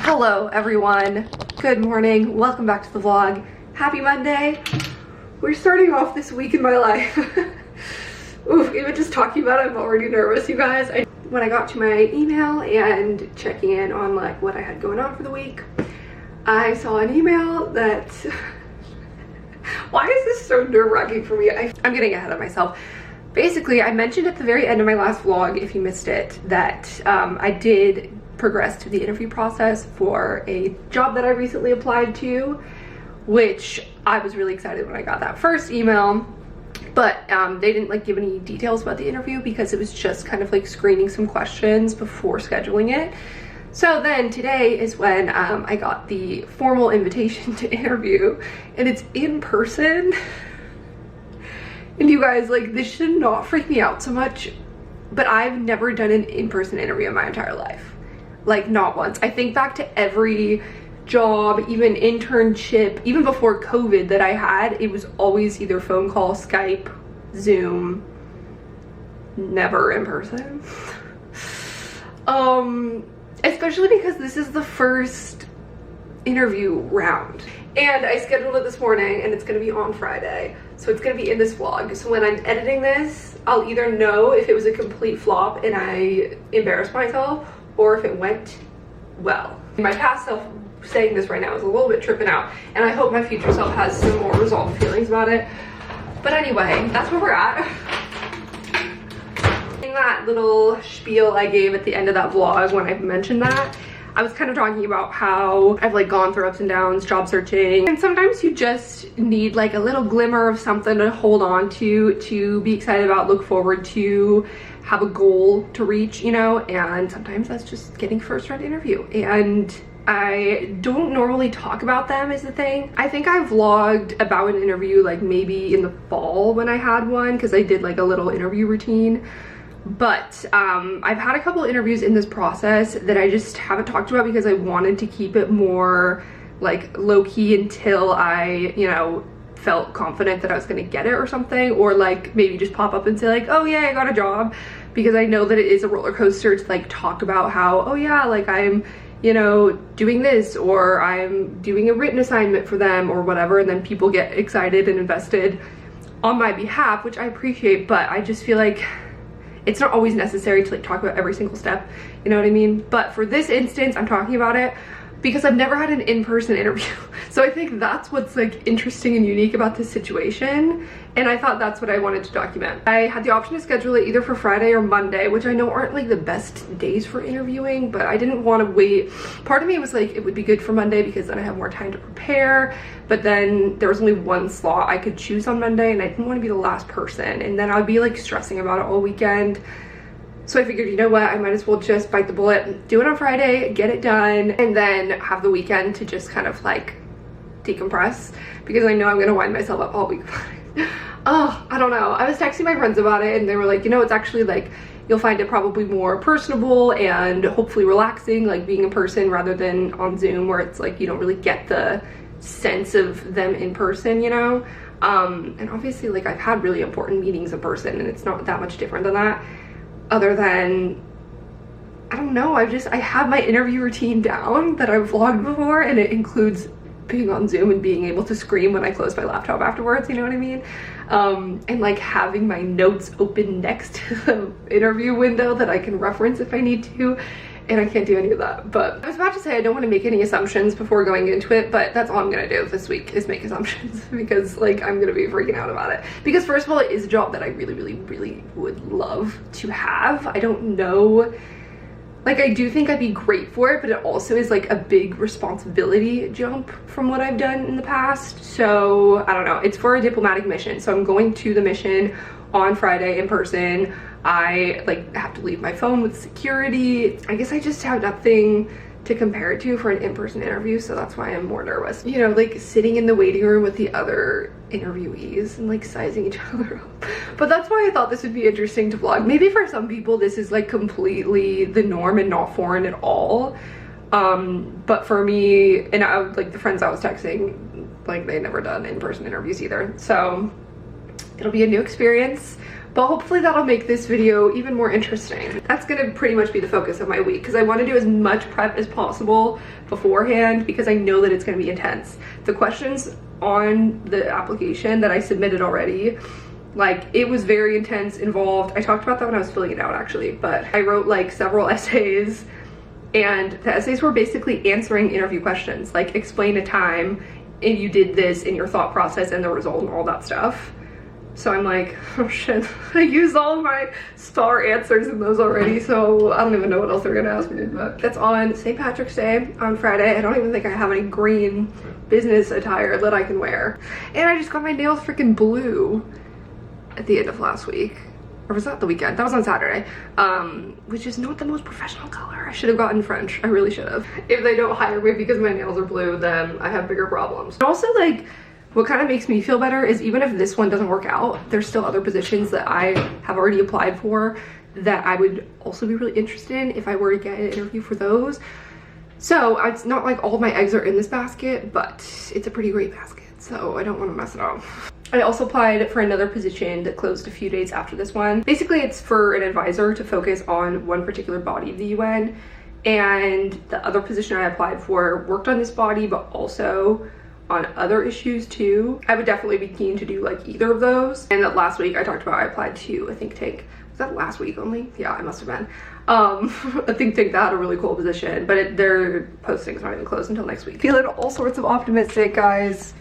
Hello everyone, good morning, welcome back to the vlog. Happy Monday. We're starting off this week in my life. Oof, even just talking about it, I'm already nervous, you guys. When I got to my email and checking in on like what I had going on for the week, I saw an email that why is this so nerve-wracking for me? I'm getting ahead of myself. Basically, I mentioned at the very end of my last vlog, if you missed it, that I did progress to the interview process for a job that I recently applied to, which I was really excited when I got that first email, but they didn't like give any details about the interview because it was just kind of like screening some questions before scheduling it. So then today is when I got the formal invitation to interview, and it's in person. And you guys, like, this should not freak me out so much, but I've never done an in-person interview in my entire life. Like, not once. I think back to every job, even internship, even before COVID that I had, it was always either phone call, Skype, Zoom, never in person. Especially because this is the first interview round. And I scheduled it this morning and it's gonna be on Friday. So it's gonna be in this vlog. So when I'm editing this, I'll either know if it was a complete flop and I embarrassed myself, or if it went well. My past self saying this right now is a little bit tripping out, and I hope my future self has some more resolved feelings about it. But anyway, that's where we're at. In that little spiel I gave at the end of that vlog when I mentioned that, I was kind of talking about how I've like gone through ups and downs job searching, and sometimes you just need like a little glimmer of something to hold on to be excited about, look forward to, have a goal to reach, you know. And sometimes that's just getting first round interview, and I don't normally talk about them is the thing. I think I vlogged about an interview like maybe in the fall when I had one, because I did like a little interview routine. But I've had a couple interviews in this process that I just haven't talked about because I wanted to keep it more like low-key until I, you know, felt confident that I was gonna get it or something, or like maybe just pop up and say like, oh yeah, I got a job, because I know that it is a roller coaster to like talk about how, oh yeah, like I'm, you know, doing this, or I'm doing a written assignment for them or whatever, and then people get excited and invested on my behalf, which I appreciate. But I just feel like it's not always necessary to like talk about every single step, you know what I mean? But for this instance, I'm talking about it because I've never had an in-person interview. So I think that's what's like interesting and unique about this situation, and I thought that's what I wanted to document. I had the option to schedule it either for Friday or Monday, which I know aren't like the best days for interviewing, but I didn't want to wait. Part of me was like, it would be good for Monday because then I have more time to prepare, but then there was only one slot I could choose on Monday, and I didn't want to be the last person, and then I'd be like stressing about it all weekend. So I figured, you know what, I might as well just bite the bullet, do it on Friday, get it done, and then have the weekend to just kind of like decompress, because I know I'm gonna wind myself up all week. Oh, I don't know. I was texting my friends about it and they were like, you know, it's actually like, you'll find it probably more personable and hopefully relaxing, like being in person rather than on Zoom, where it's like you don't really get the sense of them in person, you know? And obviously like I've had really important meetings in person and it's not that much different than that. Other than, I don't know, I have my interview routine down that I've vlogged before, and it includes being on Zoom and being able to scream when I close my laptop afterwards, you know what I mean? And like having my notes open next to the interview window that I can reference if I need to, and I can't do any of that. But I was about to say I don't want to make any assumptions before going into it, but that's all I'm gonna do this week is make assumptions, because like I'm gonna be freaking out about it. Because first of all, it is a job that I really would love to have. I don't know, like I do think I'd be great for it, but it also is like a big responsibility jump from what I've done in the past. So I don't know, it's for a diplomatic mission, so I'm going to the mission on Friday in person. I like have to leave my phone with security. I guess I just have nothing to compare it to for an in-person interview, so that's why I'm more nervous. You know, like sitting in the waiting room with the other interviewees and like sizing each other up. But that's why I thought this would be interesting to vlog. Maybe for some people this is like completely the norm and not foreign at all. But for me, and I like the friends I was texting, like they never done in-person interviews either. So it'll be a new experience. but hopefully that'll make this video even more interesting. That's gonna pretty much be the focus of my week because I want to do as much prep as possible beforehand because I know that it's gonna be intense. The questions on the application that I submitted already, like, it was very intense, involved. I talked about that when I was filling it out actually, but I wrote like several essays, and the essays were basically answering interview questions, like explain a time and you did this in your thought process and the result and all that stuff. So I'm like, oh shit, I used all of my star answers in those already, so I don't even know what else they're gonna ask me to do. But that's on St. Patrick's Day on Friday. I don't even think I have any green business attire that I can wear. And I just got my nails freaking blue at the end of last week. Or was that the weekend? That was on Saturday. Which is not the most professional color. I should have gotten French. I really should have. If they don't hire me because my nails are blue, then I have bigger problems. And also, like, what kind of makes me feel better is even if this one doesn't work out, there's still other positions that I have already applied for that I would also be really interested in if I were to get an interview for those. So it's not like all of my eggs are in this basket, but it's a pretty great basket, so I don't want to mess it up. I also applied for another position that closed a few days after this one. Basically, it's for an advisor to focus on one particular body of the UN, and the other position I applied for worked on this body, but also on other issues too. I would definitely be keen to do like either of those. And that last week I talked about I applied to a think tank. Was that last week only? Yeah, I must have been. A think tank that had a really cool position, but their posting's not even closed until next week. Feeling all sorts of optimistic, guys.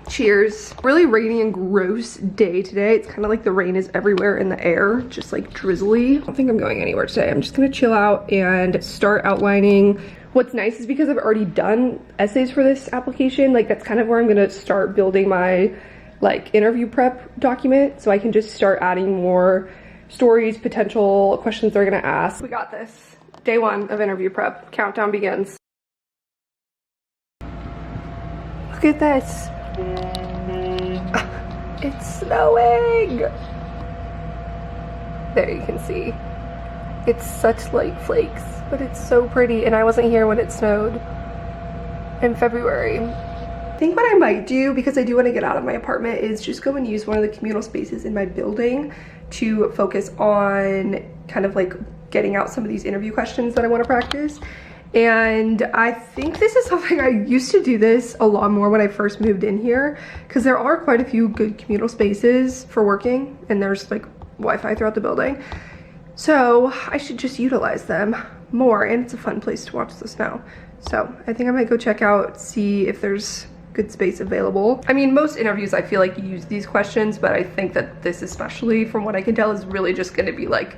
Cheers. Really rainy and gross day today. It's kind of like the rain is everywhere in the air, just like drizzly. I don't think I'm going anywhere today. I'm just gonna chill out and start outlining. What's nice is because I've already done essays for this application, like that's kind of where I'm gonna start building my like interview prep document, so I can just start adding more stories, potential questions they're gonna ask. We got this. Day one of interview prep. Countdown begins. Look at this. It's snowing. There you can see. It's such light flakes, but it's so pretty, and I wasn't here when it snowed in February. I think what I might do, because I do want to get out of my apartment, is just go and use one of the communal spaces in my building to focus on kind of like getting out some of these interview questions that I want to practice. And I think this is something I used to do this a lot more when I first moved in here, because there are quite a few good communal spaces for working, and there's like Wi-Fi throughout the building. So I should just utilize them more, and it's a fun place to watch the snow. So I think I might go check out, see if there's good space available. I mean, most interviews I feel like use these questions, but I think that this, especially from what I can tell, is really just going to be like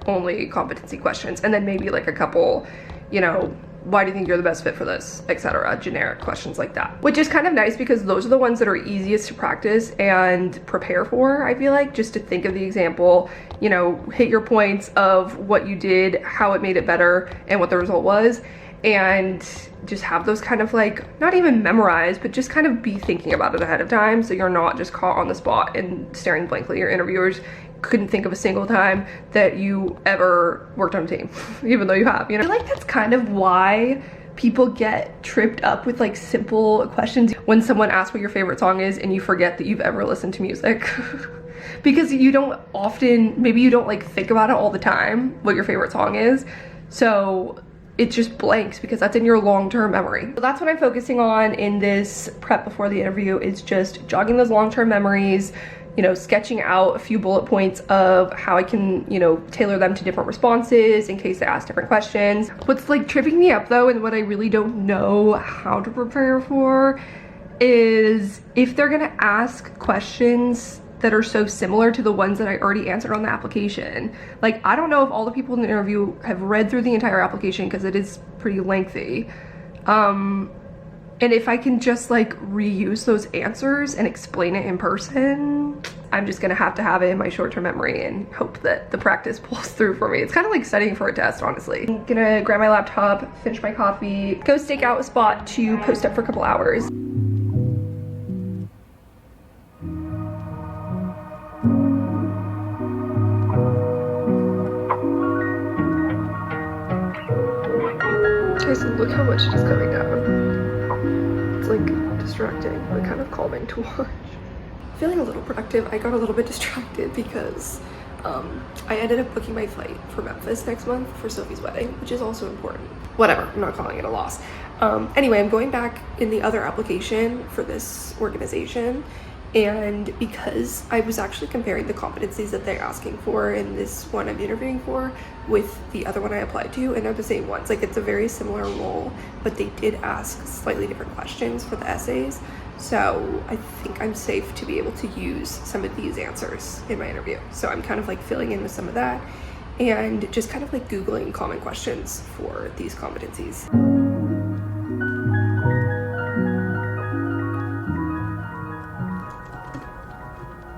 only competency questions, and then maybe like a couple, you know, why do you think you're the best fit for this, etc., generic questions like that, which is kind of nice because those are the ones that are easiest to practice and prepare for. I feel like just to think of the example, you know, hit your points of what you did, how it made it better, and what the result was, and just have those kind of like, not even memorized, but just kind of be thinking about it ahead of time, so you're not just caught on the spot and staring blankly. Your interviewers couldn't think of a single time that you ever worked on a team, even though you have, you know? I feel like that's kind of why people get tripped up with like simple questions when someone asks what your favorite song is and you forget that you've ever listened to music. Because you don't often, maybe you don't like think about it all the time, what your favorite song is. So it just blanks because that's in your long-term memory. So that's what I'm focusing on in this prep before the interview, is just jogging those long-term memories, you know, sketching out a few bullet points of how I can, you know, tailor them to different responses in case they ask different questions. What's like tripping me up though, and what I really don't know how to prepare for, is if they're gonna ask questions that are so similar to the ones that I already answered on the application. Like, I don't know if all the people in the interview have read through the entire application because it is pretty lengthy. And if I can just like reuse those answers and explain it in person, I'm just gonna have to have it in my short-term memory and hope that the practice pulls through for me. It's kind of like studying for a test, honestly. I'm gonna grab my laptop, finish my coffee, go stake out a spot to post up for a couple hours. Guys, look how much it is coming down. It's like distracting, but kind of calming to watch. feeling a little productive. I got a little bit distracted because I ended up booking my flight for Memphis next month for Sophie's wedding, which is also important. Whatever, I'm not calling it a loss. Anyway, I'm going back in the other application for this organization, and because I was actually comparing the competencies that they're asking for in this one I'm interviewing for with the other one I applied to, and they're the same ones. Like, it's a very similar role, but they did ask slightly different questions for the essays. So I think I'm safe to be able to use some of these answers in my interview. So I'm kind of like filling in with some of that and just kind of like Googling common questions for these competencies.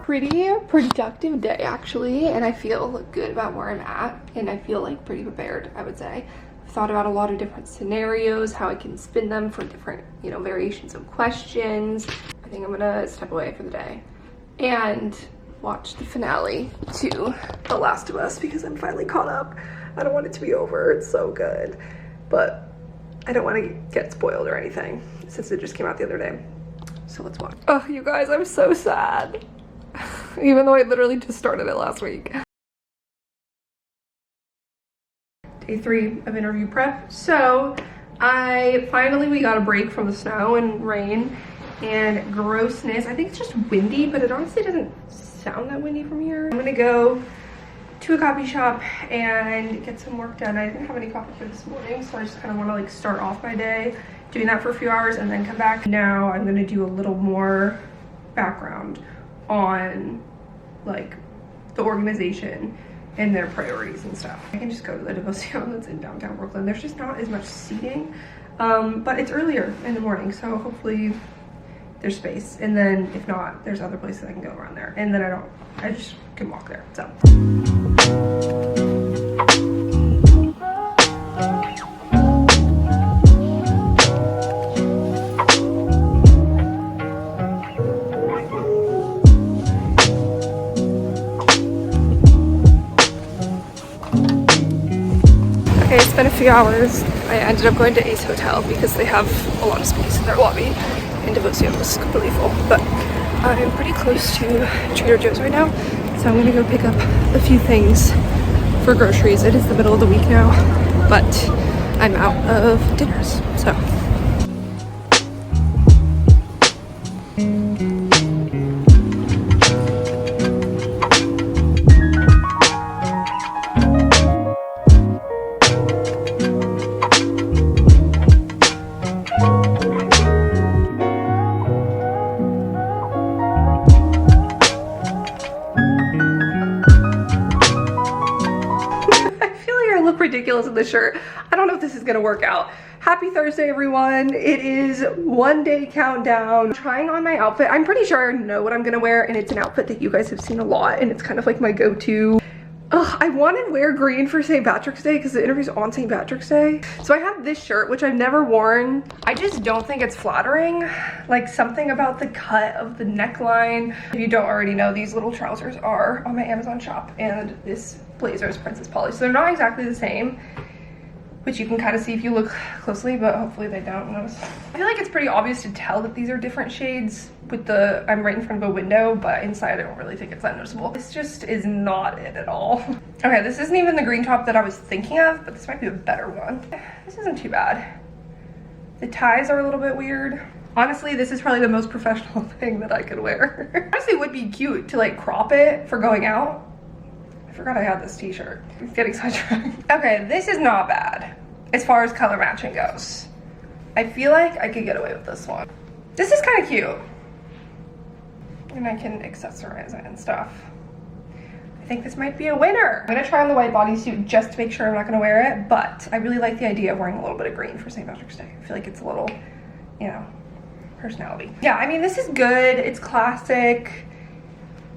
Pretty productive day actually, and I feel good about where I'm at, and I feel like pretty prepared, I would say. I've thought about a lot of different scenarios, how I can spin them for different, you know, variations of questions. I think I'm gonna step away for the day and watch the finale to The Last of Us because I'm finally caught up. I don't want it to be over, it's so good, but I don't want to get spoiled or anything since it just came out the other day. So let's watch. Oh, you guys, I'm so sad. Even though I literally just started it last week. Day 3 of interview prep. So we got a break from the snow and rain and grossness. I think it's just windy, but it honestly doesn't sound that windy from here. I'm gonna go to a coffee shop and get some work done. I didn't have any coffee for this morning, so I just kind of want to like start off my day doing that for a few hours and then come back. Now I'm gonna do a little more background on like the organization and their priorities and stuff. I can just go to the Devotion that's in downtown Brooklyn. There's just not as much seating, but it's earlier in the morning, so hopefully there's space. And then if not, there's other places I can go around there. And then I just can walk there, so. Okay, it's been a few hours. I ended up going to Ace Hotel because they have a lot of space in their lobby, and Devotion was completely full. But I'm pretty close to Trader Joe's right now, so I'm gonna go pick up a few things for groceries. It is the middle of the week now, but I'm out of dinners, so. Ridiculous in this shirt. I don't know if this is gonna work out. Happy Thursday, everyone. It is 1 day countdown. I'm trying on my outfit. I'm pretty sure I know what I'm gonna wear, and it's an outfit that you guys have seen a lot, and it's kind of like my go-to. I want to wear green for St. Patrick's Day because the interview's on St. Patrick's Day. So I have this shirt, which I've never worn. I just don't think it's flattering. Like, something about the cut of the neckline. If you don't already know, these little trousers are on my Amazon shop, and this blazer is Princess Polly. So they're not exactly the same, which you can kind of see if you look closely, but hopefully they don't notice. I feel like it's pretty obvious to tell that these are different shades with the, I'm right in front of a window, but inside I don't really think it's that noticeable. This just is not it at all. Okay, this isn't even the green top that I was thinking of, but this might be a better one. This isn't too bad. The ties are a little bit weird. Honestly, this is probably the most professional thing that I could wear. Honestly, it would be cute to like crop it for going out. I forgot I had this t-shirt. It's getting sidetracked. Okay, this is not bad as far as color matching goes. I feel like I could get away with this one. This is kind of cute. And I can accessorize it and stuff. I think this might be a winner. I'm gonna try on the white bodysuit just to make sure I'm not gonna wear it, but I really like the idea of wearing a little bit of green for St. Patrick's Day. I feel like it's a little, you know, personality. Yeah, I mean, this is good. It's classic.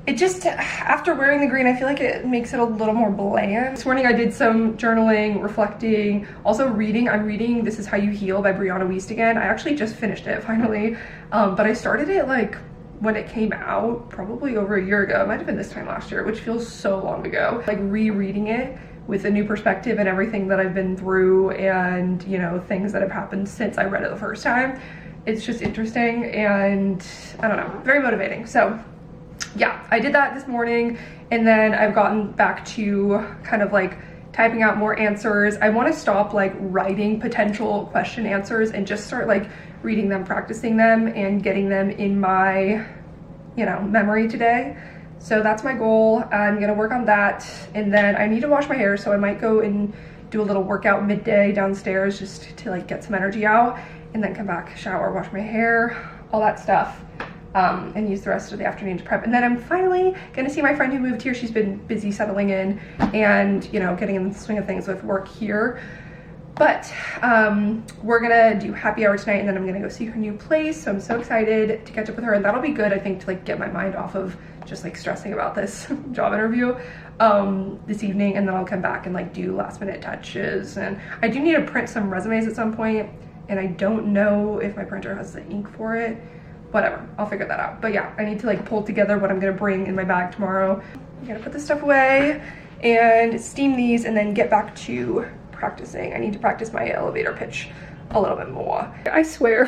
It just, after wearing the green, I feel like it makes it a little more bland. This morning I did some journaling, reflecting, also reading. I'm reading This Is How You Heal by Brianna Wiest again. I actually just finished it finally, but I started it like when it came out, probably over a year ago. It might have been this time last year, which feels so long ago. Like rereading it with a new perspective and everything that I've been through and, you know, things that have happened since I read it the first time. It's just interesting and I don't know, very motivating. So yeah, I did that this morning, and then I've gotten back to kind of like typing out more answers. I want to stop like writing potential question answers and just start like reading them, practicing them, and getting them in my, you know, memory today. So that's my goal. I'm gonna work on that, and then I need to wash my hair, so I might go and do a little workout midday downstairs just to like get some energy out, and then come back, shower, wash my hair, all that stuff. And use the rest of the afternoon to prep. And then I'm finally gonna see my friend who moved here. She's been busy settling in and, you know, getting in the swing of things with work here. But we're gonna do happy hour tonight, and then I'm gonna go see her new place. So I'm so excited to catch up with her, and that'll be good, I think, to like get my mind off of just like stressing about this job interview this evening. And then I'll come back and like do last minute touches. And I do need to print some resumes at some point, and I don't know if my printer has the ink for it. Whatever, I'll figure that out. But yeah, I need to like pull together what I'm gonna bring in my bag tomorrow. I'm gonna put this stuff away and steam these, and then get back to practicing. I need to practice my elevator pitch a little bit more. I swear,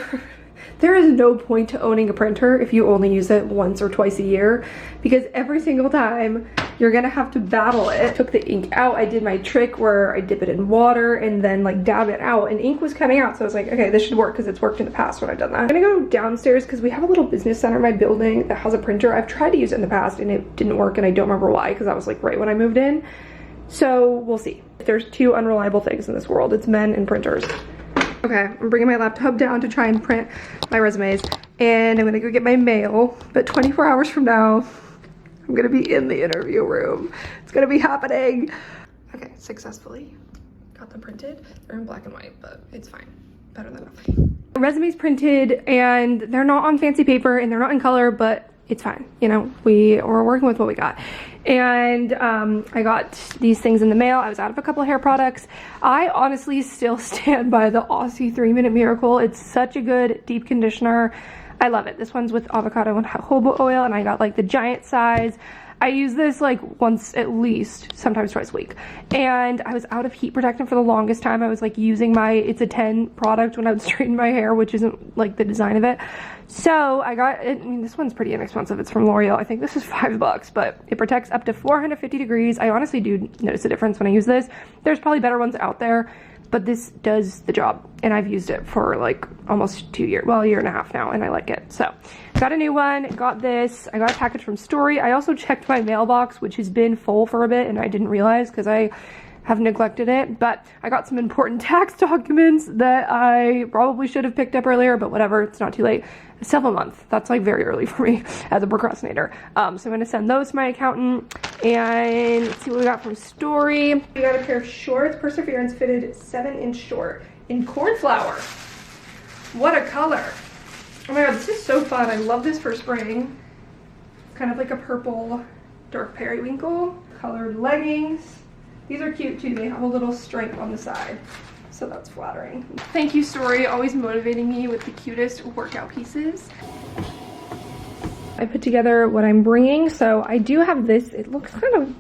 there is no point to owning a printer if you only use it once or twice a year, because every single time you're gonna have to battle it. Took the ink out. I did my trick where I dip it in water and then like dab it out, and ink was coming out. So I was like, okay, this should work, because it's worked in the past when I've done that. I'm gonna go downstairs because we have a little business center in my building that has a printer. I've tried to use it in the past and it didn't work, and I don't remember why, because that was like right when I moved in. So we'll see. If there's two unreliable things in this world, it's men and printers. Okay, I'm bringing my laptop down to try and print my resumes, and I'm gonna go get my mail, but 24 hours from now, I'm gonna be in the interview room. It's gonna be happening. Okay, successfully got them printed. They're in black and white, but it's fine. Better than nothing. Resumes printed, and they're not on fancy paper, and they're not in color, but it's fine. You know, we're working with what we got. And I got these things in the mail. I was out of a couple of hair products. I honestly still stand by the Aussie 3-Minute Miracle. It's such a good deep conditioner. I love it. This one's with avocado and jojoba oil, and I got like the giant size. I use this like once at least, sometimes twice a week. And I was out of heat protectant for the longest time. I was like using my It's a 10 product when I would straighten my hair, which isn't like the design of it. So I got it. I mean, this one's pretty inexpensive. It's from L'Oreal. I think this is $5, but it protects up to 450 degrees. I honestly do notice a difference when I use this. There's probably better ones out there, but this does the job, and I've used it for like almost 2 years, well, a year and a half now, and I like it. So got a new one, got this. I got a package from Story. I also checked my mailbox, which has been full for a bit, and I didn't realize because I have neglected it, but I got some important tax documents that I probably should have picked up earlier, but whatever, it's not too late. Still have a month. That's like very early for me as a procrastinator. So I'm gonna send those to my accountant, and let's see what we got from Story. We got a pair of shorts, Perseverance fitted 7-inch short in cornflower. What a color. Oh my god, this is so fun. I love this for spring. Kind of like a purple dark periwinkle. Colored leggings. These are cute too. They have a little stripe on the side, so that's flattering. Thank you, Story, always motivating me with the cutest workout pieces. I put together what I'm bringing. So I do have this. It looks kind of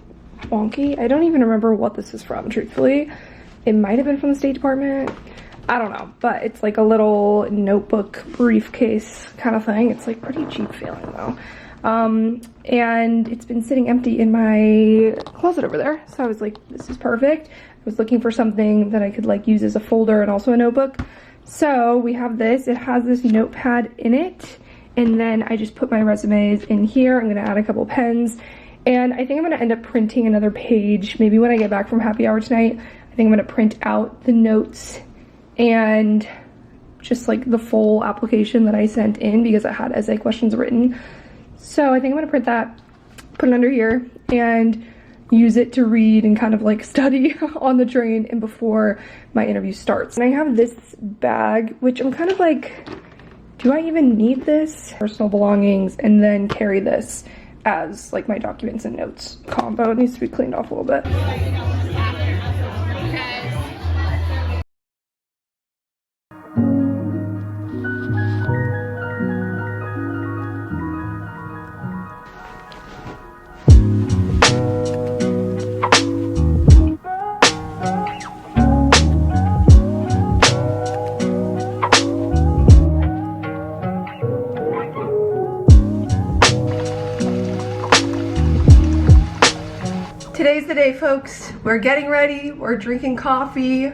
wonky. I don't even remember what this is from, truthfully. It might have been from the State Department. I don't know, but it's like a little notebook briefcase kind of thing. It's like pretty cheap feeling though. And it's been sitting empty in my closet over there. So I was like, this is perfect. I was looking for something that I could like use as a folder and also a notebook. So we have this. It has this notepad in it. And then I just put my resumes in here. I'm going to add a couple pens. And I think I'm going to end up printing another page. Maybe when I get back from happy hour tonight, I think I'm going to print out the notes and just like the full application that I sent in, because I had essay questions written. So I think I'm going to print that, put it under here, and use it to read and kind of like study on the train and before my interview starts. And I have this bag, which I'm kind of like, do I even need this? Personal belongings, and then carry this as like my documents and notes combo. It needs to be cleaned off a little bit. folks, we're getting ready, we're drinking coffee,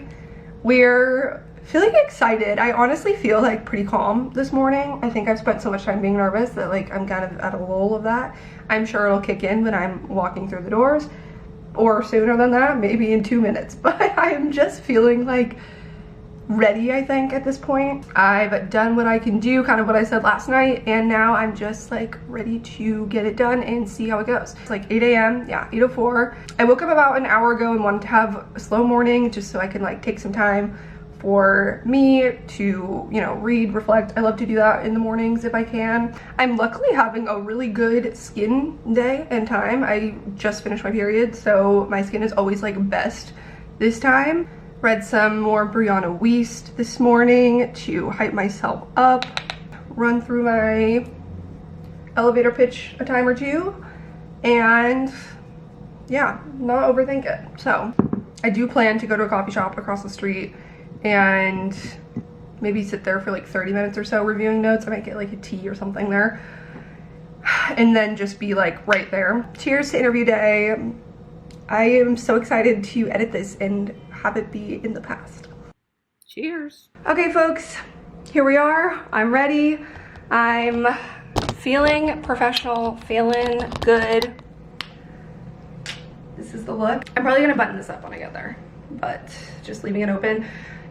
we're feeling excited. I honestly feel like pretty calm this morning. I think I've spent so much time being nervous that like I'm kind of at a lull of that. I'm sure it'll kick in when I'm walking through the doors, or sooner than that, maybe in 2 minutes, but I'm just feeling like ready, I think, at this point. I've done what I can do, kind of what I said last night, and now I'm just like ready to get it done and see how it goes. It's like 8 a.m. yeah, 8:04. I woke up about an hour ago and wanted to have a slow morning just so I can like take some time for me to, you know, read, reflect. I love to do that in the mornings if I can. I'm luckily having a really good skin day and time. I just finished my period, so my skin is always like best this time. Read some more Brianna Wiest this morning to hype myself up, run through my elevator pitch a time or two, and yeah, not overthink it. So I do plan to go to a coffee shop across the street and maybe sit there for like 30 minutes or so reviewing notes. I might get like a tea or something there and then just be like right there. Cheers to interview day. I am so excited to edit this and have it be in the past. Cheers. Okay folks, here we are. I'm ready. I'm feeling professional, feeling good. This is the look. I'm probably gonna button this up when I get there, but just leaving it open.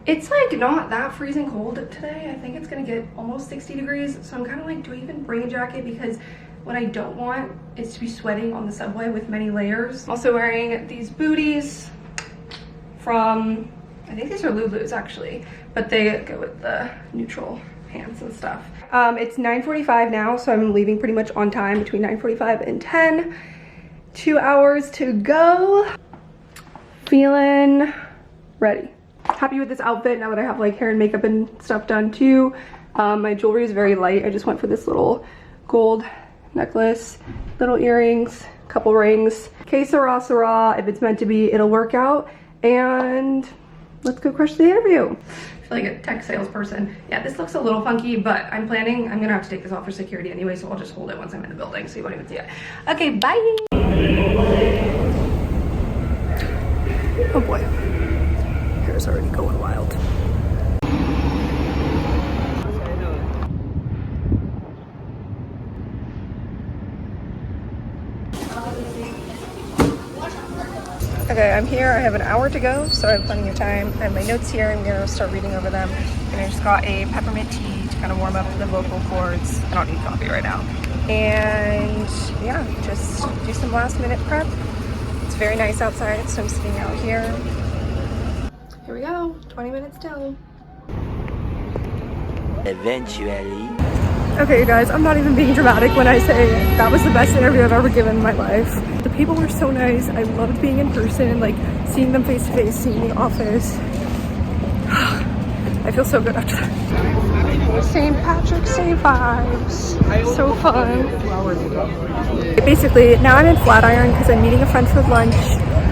It's like not that freezing cold today. I think it's gonna get almost 60 degrees. So I'm kind of like, do I even bring a jacket? Because what I don't want is to be sweating on the subway with many layers. I'm also wearing these booties from, I think these are Lulu's actually, but they go with the neutral pants and stuff. It's 9:45 now, so I'm leaving pretty much on time, between 9:45 and 10. 2 hours to go. Feeling ready. Happy with this outfit now that I have like hair and makeup and stuff done too. My jewelry is very light. I just went for this little gold necklace, little earrings, couple rings. Que sera, sera. If it's meant to be, it'll work out. And let's go crush the interview. I feel like a tech salesperson. Yeah, this looks a little funky, but I'm gonna have to take this off for security anyway, so I'll just hold it once I'm in the building so you won't even see it. Okay, bye. Oh boy, hair's already going wild. Okay, I'm here. I have an hour to go, so I have plenty of time. I have my notes here. I'm gonna start reading over them. And I just got a peppermint tea to kind of warm up the vocal cords. I don't need coffee right now. And yeah, just do some last minute prep. It's very nice outside, so I'm sitting out here. Here we go, 20 minutes till. Eventually. Okay, you guys, I'm not even being dramatic when I say that was the best interview I've ever given in my life. The people were so nice. I loved being in person, like seeing them face to face, seeing the office. I feel so good after that. St. Patrick's Day vibes. So fun. Basically, now I'm in Flatiron because I'm meeting a friend for lunch,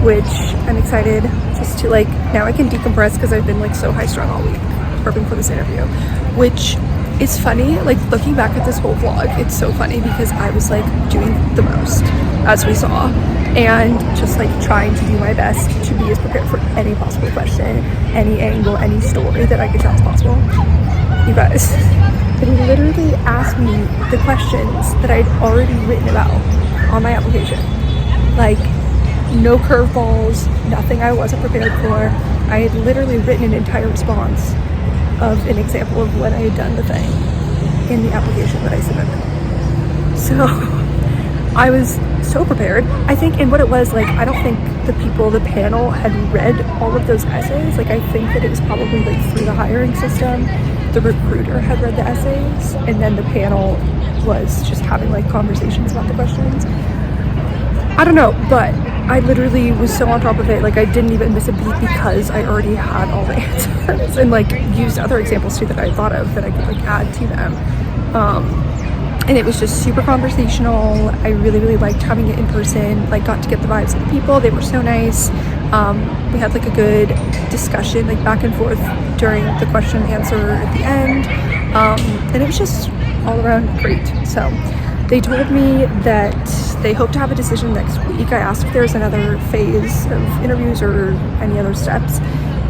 which I'm excited just to like, now I can decompress because I've been like so high strung all week prepping for this interview, which it's funny, like looking back at this whole vlog, it's so funny because I was like doing the most, as we saw, and just like trying to do my best to be as prepared for any possible question, any angle, any story that I could tell as possible. You guys, they literally asked me the questions that I'd already written about on my application. Like, no curveballs, nothing I wasn't prepared for. I had literally written an entire response of an example of when I had done the thing in the application that I submitted. So I was so prepared. I think, and what it was, like, I don't think the panel had read all of those essays. Like, I think that it was probably like through the hiring system, the recruiter had read the essays, and then the panel was just having like conversations about the questions. I don't know, but I literally was so on top of it, like I didn't even miss a beat because I already had all the answers and like used other examples too that I thought of that I could like add to them. And it was just super conversational. I really liked having it in person, like got to get the vibes of the people. They were so nice. We had like a good discussion, like back and forth during the question and answer at the end. And it was just all around great. So they told me that they hope to have a decision next week. I asked if there's another phase of interviews or any other steps,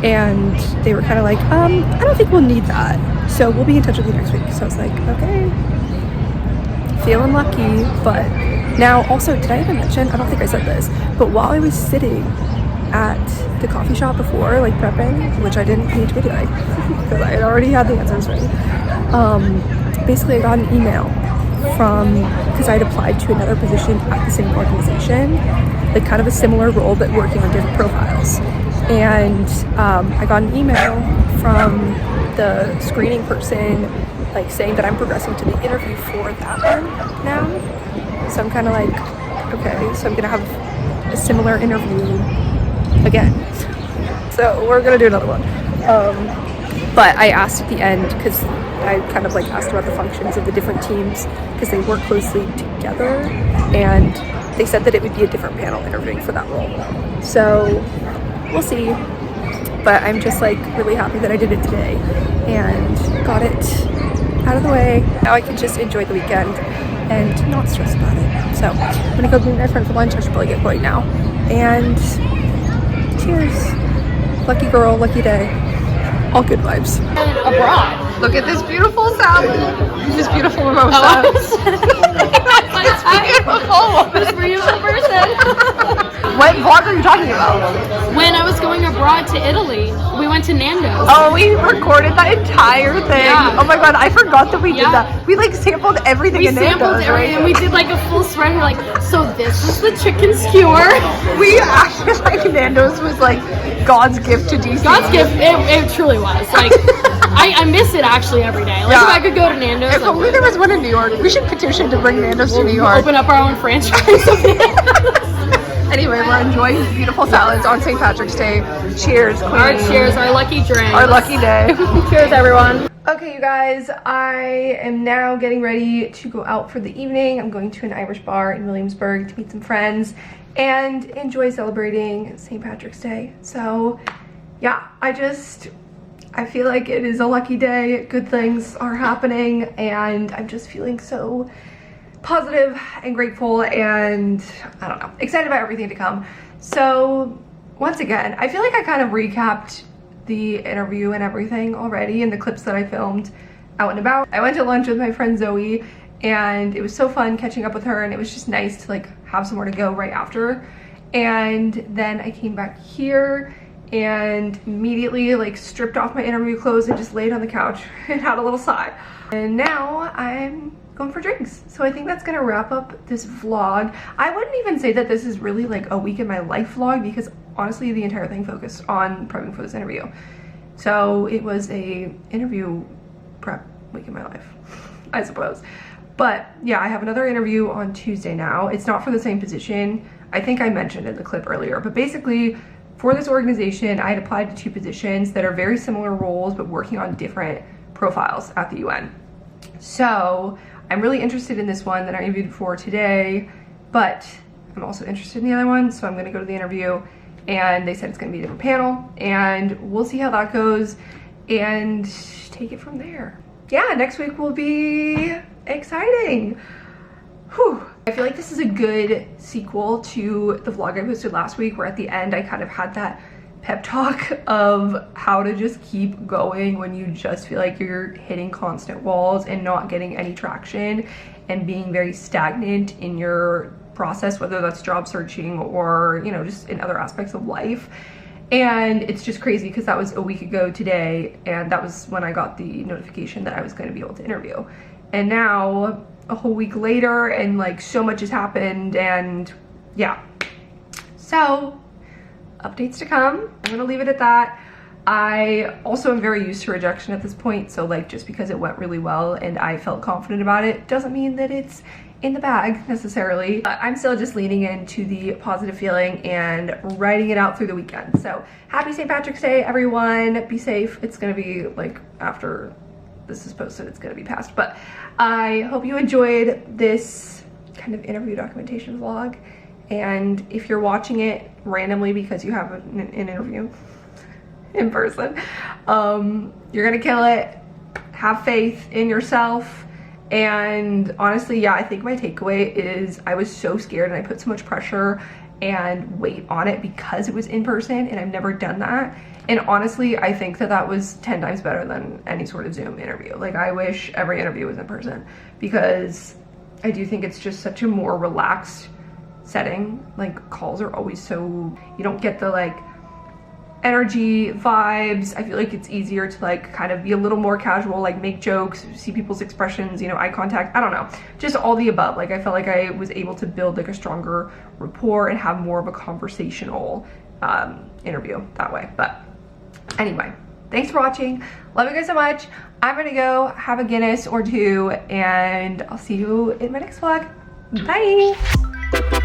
and they were kind of like, I don't think we'll need that, so we'll be in touch with you next week. So I was like, okay, feeling lucky. But now also, did I even mention, I don't think I said this, but while I was sitting at the coffee shop before, like prepping, which I didn't need to be doing because I had already had the answers ready, basically I got an email from, because I had applied to another position at the same organization, like kind of a similar role but working on different profiles. And I got an email from the screening person like saying that I'm progressing to the interview for that one now. So I'm kind of like, okay, so I'm gonna have a similar interview again. So we're gonna do another one. But I asked at the end, because I kind of like asked about the functions of the different teams because they work closely together, and they said that it would be a different panel interviewing for that role. So we'll see. But I'm just like really happy that I did it today and got it out of the way. Now I can just enjoy the weekend and not stress about it. So I'm gonna go meet my friend for lunch. I should probably get going now. And cheers. Lucky girl, lucky day. All good vibes. Abroad. Look at this beautiful salad. This beautiful mimosa. Oh, this beautiful person. What vlog are you talking about? When I was going abroad to Italy, we went to Nando's. Oh, we recorded that entire thing. Yeah. Oh my god, I forgot that we did that. We like sampled everything We in sampled Nando's, everything, right? and we did like a full spread. We're like, so this is the chicken skewer. We acted like Nando's was like God's gift to DC. God's gift. It truly was. Like, I miss it actually every day. Like, Yeah. if I could go to Nando's, If only there was one in New York. We should petition to bring Nando's to New York. open up our own franchise of Nando's. Anyway, we're enjoying beautiful salads on St. Patrick's Day. Cheers, queen. Our cheers, our lucky drink. Our lucky day. Cheers, everyone. Okay, you guys, I am now getting ready to go out for the evening. I'm going to an Irish bar in Williamsburg to meet some friends and enjoy celebrating St. Patrick's Day. So, yeah, I feel like it is a lucky day. Good things are happening, and I'm just feeling so positive and grateful and, I don't know, excited about everything to come. So, once again, I feel like I kind of recapped the interview and everything already in the clips that I filmed out and about. I went to lunch with my friend Zoe, and it was so fun catching up with her, and it was just nice to like have somewhere to go right after. And then I came back here and immediately like stripped off my interview clothes and just laid on the couch and had a little sigh. And now I'm going for drinks. So I think that's gonna wrap up this vlog. I wouldn't even say that this is really like a week in my life vlog, because honestly the entire thing focused on prepping for this interview. So it was a interview prep week in my life, I suppose. But yeah, I have another interview on Tuesday now. It's not for the same position. I think I mentioned in the clip earlier, but basically for this organization, I had applied to 2 positions that are very similar roles, but working on different profiles at the UN. So I'm really interested in this one that I interviewed for today, but I'm also interested in the other one. So I'm gonna go to the interview, and they said it's gonna be a different panel, and we'll see how that goes and take it from there. Yeah, next week will be exciting. Whew. I feel like this is a good sequel to the vlog I posted last week, where at the end I kind of had that pep talk of how to just keep going when you just feel like you're hitting constant walls and not getting any traction and being very stagnant in your process, whether that's job searching or, you know, just in other aspects of life. And it's just crazy because that was a week ago today, and that was when I got the notification that I was going to be able to interview. And now a whole week later, and like so much has happened, and yeah. So updates to come. I'm gonna leave it at that. I also am very used to rejection at this point, so like just because it went really well and I felt confident about it doesn't mean that it's in the bag necessarily. I'm still just leaning into the positive feeling and writing it out through the weekend. So happy St. Patrick's Day, everyone. Be safe. It's gonna be like after this is posted, it's gonna be past, but I hope you enjoyed this kind of interview documentation vlog. And if you're watching it randomly because you have an interview in person, you're gonna kill it. Have faith in yourself And honestly, yeah, I think my takeaway is I was so scared and I put so much pressure and weight on it because it was in person, and I've never done that. And honestly, I think that that was 10 times better than any sort of Zoom interview. Like, I wish every interview was in person, because I do think it's just such a more relaxed setting. Like, calls are always so, you don't get the like energy vibes. I feel like it's easier to like kind of be a little more casual, like make jokes, see people's expressions, you know, eye contact, I don't know, just all the above. Like, I felt like I was able to build like a stronger rapport and have more of a conversational interview that way. But anyway, thanks for watching. Love you guys so much. I'm gonna go have a Guinness or two, and I'll see you in my next vlog. Bye.